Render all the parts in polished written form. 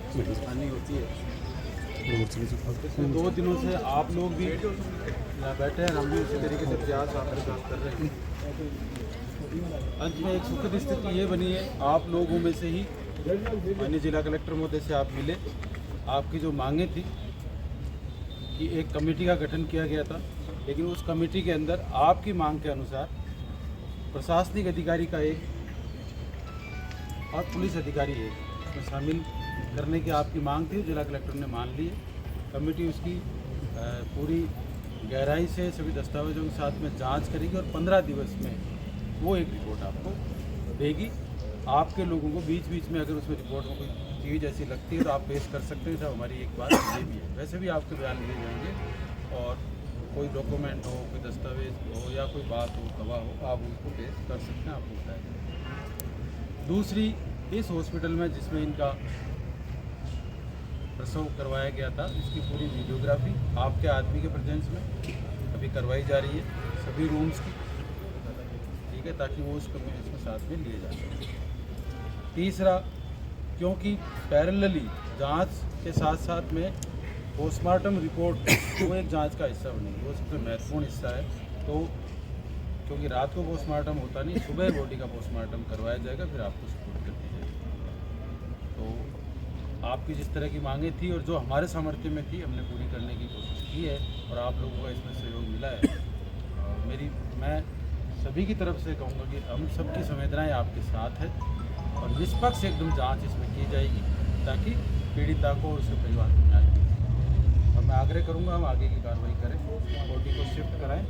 हानि होती है। पिछले 2 दिनों से आप लोग भी यहाँ बैठे हैं, हम भी उसी तरीके से प्रयास आपके साथ कर रहे हैं। अंत में एक सुखद स्थिति ये बनी है, आप लोगों में से ही माननीय जिला कलेक्टर महोदय से आप मिले। आपकी जो मांगें थी कि एक कमेटी का गठन किया गया था, लेकिन उस कमेटी के अंदर आपकी मांग के अनुसार प्रशासनिक अधिकारी का एक और पुलिस अधिकारी एक उसमें शामिल करने की आपकी मांग थी। जिला कलेक्टर ने मान ली है। कमेटी उसकी पूरी गहराई से सभी दस्तावेजों के साथ में जांच करेगी और 15 दिवस में वो एक रिपोर्ट आपको देगी। आपके लोगों को बीच बीच में अगर उसमें रिपोर्ट में कोई चीज़ ऐसी लगती है तो आप पेश कर सकते हैं। हमारी एक बात ये भी है, वैसे भी आपके बयान लिए जाएंगे और कोई डॉक्यूमेंट हो, कोई दस्तावेज हो या कोई बात हो, गवाह हो, आप उनको पेश कर सकते हैं, आपको बताएंगे। दूसरी, इस हॉस्पिटल में जिसमें इनका प्रसव करवाया गया था, इसकी पूरी वीडियोग्राफी आपके आदमी के प्रेजेंस में अभी करवाई जा रही है, सभी रूम्स की, ठीक है, ताकि वो उसको इसमें साथ में लिए जा सकें। तीसरा, क्योंकि पैरेलली जांच के साथ साथ में पोस्टमार्टम रिपोर्ट वो एक जांच का हिस्सा बनेगी, वो सबसे महत्वपूर्ण हिस्सा है। तो क्योंकि रात को पोस्टमार्टम होता नहीं, सुबह बॉडी का पोस्टमार्टम करवाया जाएगा, फिर आपको सपोर्ट कर दी जाएगी। तो आपकी जिस तरह की मांगें थी और जो हमारे सामर्थ्य में थी, हमने पूरी करने की कोशिश की है और आप लोगों का इसमें सहयोग मिला है। और मैं सभी की तरफ से कहूँगा कि हम सबकी संवेदनाएं आपके साथ है और निष्पक्ष एकदम जांच इसमें की जाएगी ताकि पीड़िता को और उसके परिवार को न्याय मिले। और मैं आग्रह करूँगा हम आगे की कार्रवाई करें, बॉडी को शिफ्ट कराएं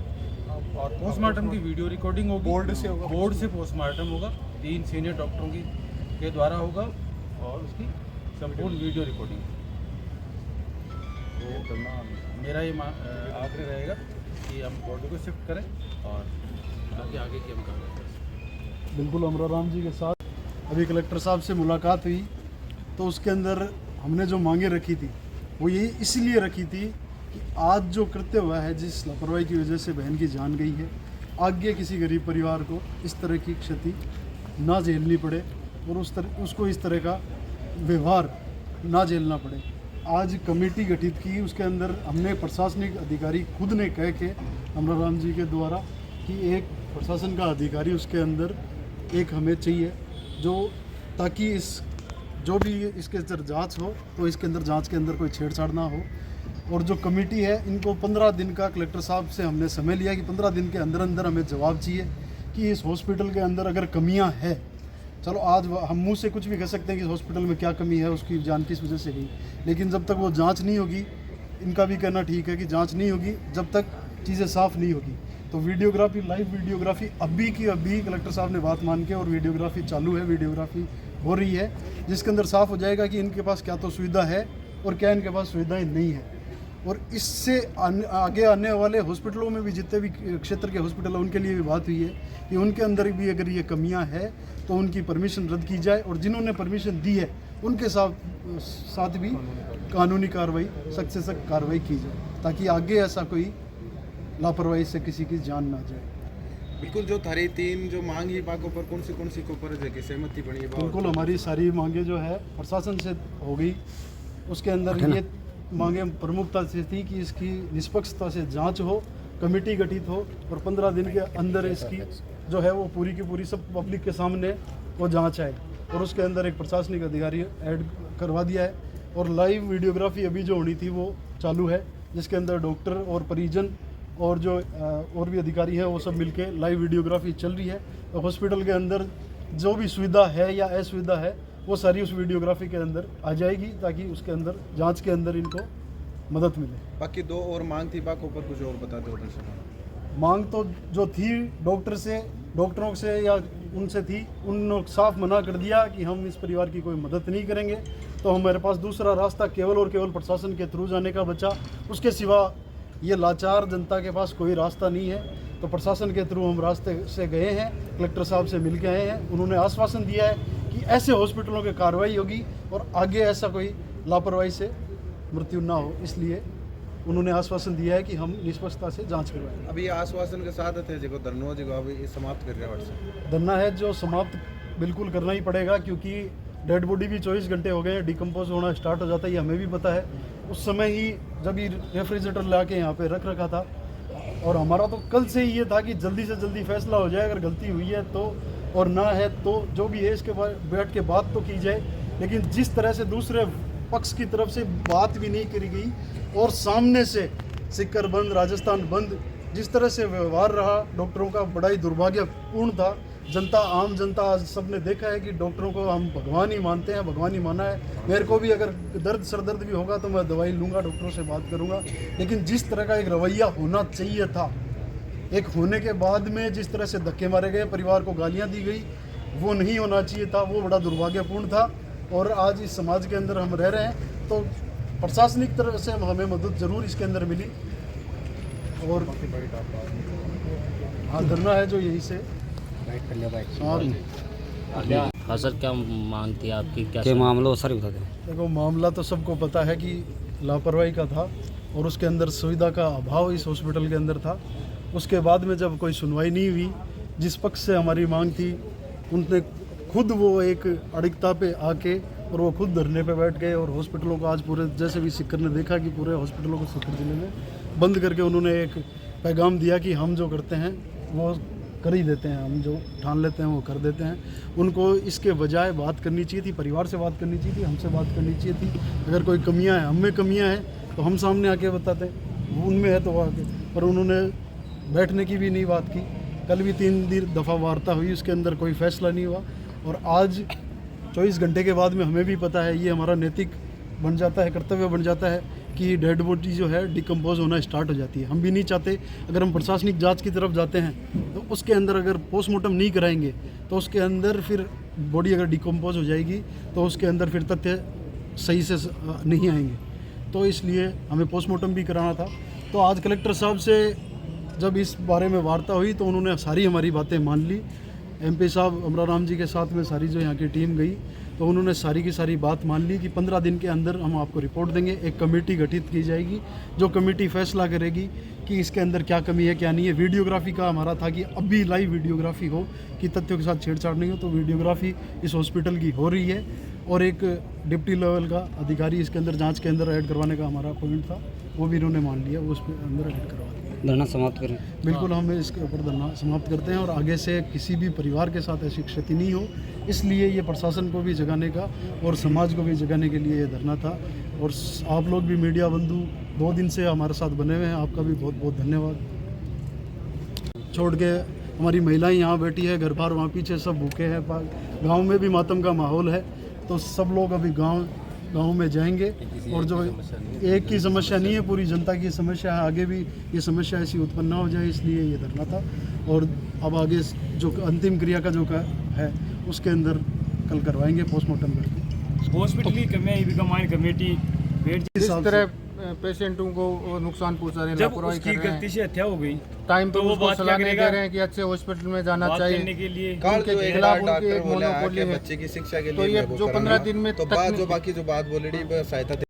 और पोस्टमार्टम की वीडियो रिकॉर्डिंग होगी, बोर्ड से पोस्टमार्टम होगा, 3 सीनियर डॉक्टरों के द्वारा होगा और उसकी संपूर्ण वीडियो रिकॉर्डिंग। तो मेरा ये आग्रह रहेगा कि हम बॉडी को शिफ्ट करें और आगे की हम कार्रवाई करें। बिल्कुल अमराराम जी के साथ अभी कलेक्टर साहब से मुलाकात हुई तो उसके अंदर हमने जो मांगे रखी थी वो ये इसलिए रखी थी कि आज जो कृत्य हुआ है, जिस लापरवाही की वजह से बहन की जान गई है, आगे किसी गरीब परिवार को इस तरह की क्षति ना झेलनी पड़े और उसको इस तरह का व्यवहार ना झेलना पड़े। आज कमेटी गठित की, उसके अंदर हमने प्रशासनिक अधिकारी खुद ने कह के अमराराम जी के द्वारा कि एक प्रशासन का अधिकारी उसके अंदर एक हमें चाहिए, जो ताकि जो भी इसके अंदर जांच हो तो इसके अंदर जांच के अंदर कोई छेड़छाड़ ना हो। और जो कमेटी है, इनको 15 दिन का कलेक्टर साहब से हमने समय लिया कि 15 दिन के अंदर अंदर हमें जवाब चाहिए कि इस हॉस्पिटल के अंदर अगर कमियां है, चलो आज हम मुंह से कुछ भी कह सकते हैं कि हॉस्पिटल में क्या कमी है, उसकी जान किस वजह से गई, लेकिन जब तक वो जांच नहीं होगी, इनका भी कहना ठीक है कि जांच नहीं होगी जब तक चीज़ें साफ़ नहीं होगी। तो वीडियोग्राफी, लाइव वीडियोग्राफी अभी की अभी कलेक्टर साहब ने बात मान के और वीडियोग्राफी चालू है, वीडियोग्राफी हो रही है, जिसके अंदर साफ हो जाएगा कि इनके पास क्या तो सुविधा है और क्या इनके पास सुविधाएं नहीं है। और इससे आगे आने वाले हॉस्पिटलों में भी, जितने भी क्षेत्र के हॉस्पिटल हैं, उनके लिए भी बात हुई है कि उनके अंदर भी अगर ये कमियां हैं तो उनकी परमिशन रद्द की जाए और जिन्होंने परमिशन दी है उनके साथ भी कानूनी कार्रवाई, सख्त से सख्त कार्रवाई की जाए ताकि आगे ऐसा कोई लापरवाही से किसी की जान ना जाए। बिल्कुल, जो थारी 3 जो मांग ही बागों पर कौन सी को पर है कि सहमति बनी है? बिल्कुल, हमारी सारी मांगे जो है प्रशासन से हो गई। उसके अंदर ये मांगे प्रमुखता से थी कि इसकी निष्पक्षता से जांच हो, कमेटी गठित हो और 15 दिन के अंदर इसकी जो है वो पूरी की पूरी सब पब्लिक के सामने वो जांच आए। और उसके अंदर एक प्रशासनिक अधिकारी ऐड करवा दिया है और लाइव वीडियोग्राफी अभी जो होनी थी वो चालू है, जिसके अंदर डॉक्टर और परिजन और जो और भी अधिकारी हैं वो सब मिलके लाइव वीडियोग्राफी चल रही है। तो हॉस्पिटल के अंदर जो भी सुविधा है या असुविधा है वो सारी उस वीडियोग्राफी के अंदर आ जाएगी ताकि उसके अंदर जांच के अंदर इनको मदद मिले। बाकी 2 और मांग थी, बागों पर कुछ और बताते हो? मांग तो जो थी डॉक्टरों से या उनसे थी, उन्होंने साफ मना कर दिया कि हम इस परिवार की कोई मदद नहीं करेंगे। तो हमारे पास दूसरा रास्ता केवल और केवल प्रशासन के थ्रू जाने का बचा, उसके सिवा ये लाचार जनता के पास कोई रास्ता नहीं है। तो प्रशासन के थ्रू हम रास्ते से गए हैं, कलेक्टर साहब से मिल के आए हैं। उन्होंने आश्वासन दिया है कि ऐसे हॉस्पिटलों की कार्रवाई होगी और आगे ऐसा कोई लापरवाही से मृत्यु ना हो, इसलिए उन्होंने आश्वासन दिया है कि हम निष्पक्षता से जांच करवाएंगे। अभी ये आश्वासन के साथ थे जो धरना जो अभी समाप्त कर रहे हैं, धरना है जो समाप्त बिल्कुल करना ही पड़ेगा, क्योंकि डेड बॉडी भी 24 घंटे हो गए हैं, डिकम्पोज होना स्टार्ट हो जाता है, ये हमें भी पता है। उस समय ही जब ये रेफ्रिजरेटर ला के यहाँ पे रख रखा था, और हमारा तो कल से ही ये था कि जल्दी से जल्दी फैसला हो जाए, अगर गलती हुई है तो, और ना है तो जो भी है इसके बाद बैठ के बात तो की जाए। लेकिन जिस तरह से दूसरे पक्ष की तरफ से बात भी नहीं करी गई और सामने से सिक्कर बंद, राजस्थान बंद, जिस तरह से व्यवहार रहा डॉक्टरों का बड़ा ही दुर्भाग्यपूर्ण था। जनता, आम जनता, आज सबने देखा है कि डॉक्टरों को हम भगवान ही मानते हैं, भगवान ही माना है। मेरे को भी अगर दर्द, सर दर्द भी होगा तो मैं दवाई लूँगा, डॉक्टरों से बात करूँगा। लेकिन जिस तरह का एक रवैया होना चाहिए था, एक होने के बाद में जिस तरह से धक्के मारे गए, परिवार को गालियाँ दी गई, वो नहीं होना चाहिए था, वो बड़ा दुर्भाग्यपूर्ण था। और आज इस समाज के अंदर हम रह रहे हैं तो प्रशासनिक तरफ से हमें मदद ज़रूर इसके अंदर मिली। और हाँ, धरना है जो यहीं से हाँ सर, क्या मांग थी आपकी? क्या मामला सर बता दें। देखो, मामला तो सबको पता है कि लापरवाही का था और उसके अंदर सुविधा का अभाव इस हॉस्पिटल के अंदर था। उसके बाद में जब कोई सुनवाई नहीं हुई, जिस पक्ष से हमारी मांग थी उनने खुद वो एक अड़िगता पे आके और वो खुद धरने पे बैठ गए। और हॉस्पिटलों को आज पूरे, जैसे भी सिक्कर ने देखा कि पूरे हॉस्पिटलों को सिक्कर जिले में बंद करके उन्होंने एक पैगाम दिया कि हम जो करते हैं वो कर ही देते हैं, हम जो ठान लेते हैं वो कर देते हैं। उनको इसके बजाय बात करनी चाहिए थी, परिवार से बात करनी चाहिए थी, हमसे बात करनी चाहिए थी। अगर कोई कमियां हैं, हम में कमियां हैं तो हम सामने आके बताते हैं, उनमें है तो वो आके। पर उन्होंने बैठने की भी नहीं बात की। कल भी 3 दफ़ा वार्ता हुई, उसके अंदर कोई फैसला नहीं हुआ। और आज 24 घंटे के बाद में हमें भी पता है, ये हमारा नैतिक बन जाता है, कर्तव्य बन जाता है कि डेड बॉडी जो है डिकम्पोज होना स्टार्ट हो जाती है। हम भी नहीं चाहते, अगर हम प्रशासनिक जांच की तरफ जाते हैं तो उसके अंदर अगर पोस्टमार्टम नहीं कराएंगे तो उसके अंदर फिर बॉडी अगर डिकम्पोज हो जाएगी तो उसके अंदर फिर तथ्य सही से नहीं आएंगे। तो इसलिए हमें पोस्टमार्टम भी कराना था। तो आज कलेक्टर साहब से जब इस बारे में वार्ता हुई तो उन्होंने सारी हमारी बातें मान ली। MP साहब अमराराम जी के साथ में सारी जो यहाँ की टीम गई तो उन्होंने सारी की सारी बात मान ली कि 15 दिन के अंदर हम आपको रिपोर्ट देंगे। एक कमेटी गठित की जाएगी, जो कमेटी फैसला करेगी कि इसके अंदर क्या कमी है क्या नहीं है। वीडियोग्राफी का हमारा था कि अभी लाइव वीडियोग्राफी हो, कि तथ्यों के साथ छेड़छाड़ नहीं हो। तो वीडियोग्राफी इस हॉस्पिटल की हो रही है और एक डिप्टी लेवल का अधिकारी इसके अंदर जाँच के अंदर ऐड करवाने का हमारा पॉइंट था, वो भी इन्होंने मान लिया, वो उसके अंदर ऐड करवा दिया। धरना समाप्त करें। बिल्कुल, हम इसके ऊपर धरना समाप्त करते हैं और आगे से किसी भी परिवार के साथ ऐसी क्षति नहीं हो, इसलिए ये प्रशासन को भी जगाने का और समाज को भी जगाने के लिए ये धरना था। और आप लोग भी मीडिया बंधु 2 दिन से हमारे साथ बने हुए हैं, आपका भी बहुत बहुत धन्यवाद। छोड़ के हमारी महिलाएं यहाँ बैठी है, घर बार वहाँ पीछे सब भूखे हैं। गाँव में भी मातम का माहौल है, तो सब लोग अभी गाँव में जाएंगे। और जो एक की समस्या नहीं है, पूरी जनता की समस्या है, आगे भी ये समस्या ऐसी उत्पन्न ना हो जाए, इसलिए ये धरना था। और अब आगे जो अंतिम क्रिया का जो है उसके अंदर कल करवाएंगे पोस्टमार्टम करके। हॉस्पिटल की कमेटी इस तरह पेशेंटों को नुकसान पहुंचा रहे हैं, जब लापरवाही उसकी कर रहे गलती हैं, से हत्या हो गई टाइम पे तो वो उसको बात क्या सलाह नहीं करेगा? दे रहे हैं कि अच्छे हॉस्पिटल में जाना बात चाहिए। करने के लिए कल उनके जो एक खिलाफ बार उनकी डॉक्टर एक बोला मोनोपोली कि है। बच्चे की शिक्षा के तो लिए ये मैं वो जो करूंगा। 15 दिन में तो बात जो तकनीकी- बाकी जो बात बोली सहायता